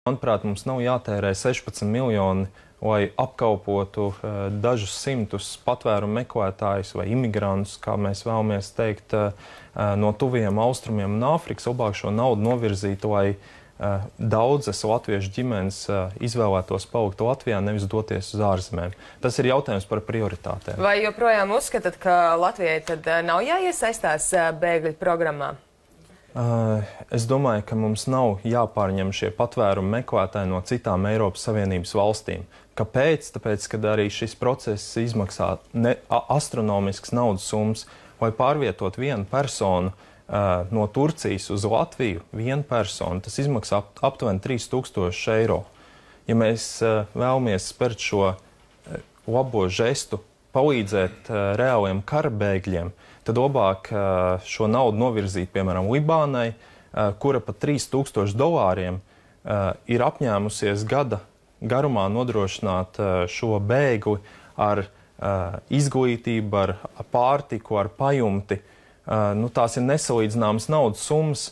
Manuprāt, mums nav jātērē 16 miljoni, lai apkalpotu dažus simtus patvērumu meklētājus vai imigrantus, kā mēs vēlamies teikt, no tuviem austrumiem un Āfrikas. Labāk šo naudu novirzīt, lai daudzas latviešu ģimenes izvēlētos palikt Latvijā, nevis doties uz ārzemēm. Tas ir jautājums par prioritātēm. Vai joprojām uzskatāt, ka Latvijai tad nav jāiesaistās bēgļu programmā? Es domāju, ka mums nav jāpārņem šie patvērumu meklētāji no citām Eiropas Savienības valstīm. Kāpēc? Tāpēc, ka arī šis process izmaksā astronomisks naudas summas, lai pārvietot vienu personu no Turcijas uz Latviju, vienu personu, tas izmaksā aptuveni 3000 eiro. Ja mēs vēlamies spērt šo labo žestu, palīdzēt reāliem karabēgļiem, tad labāk šo naudu novirzīt, piemēram, Libānai, kura par $3000 ir apņēmusies gada garumā nodrošināt šo bēgli ar izglītību, ar pārtiku, ar pajumti. Tās ir nesalīdzināmas naudas summas.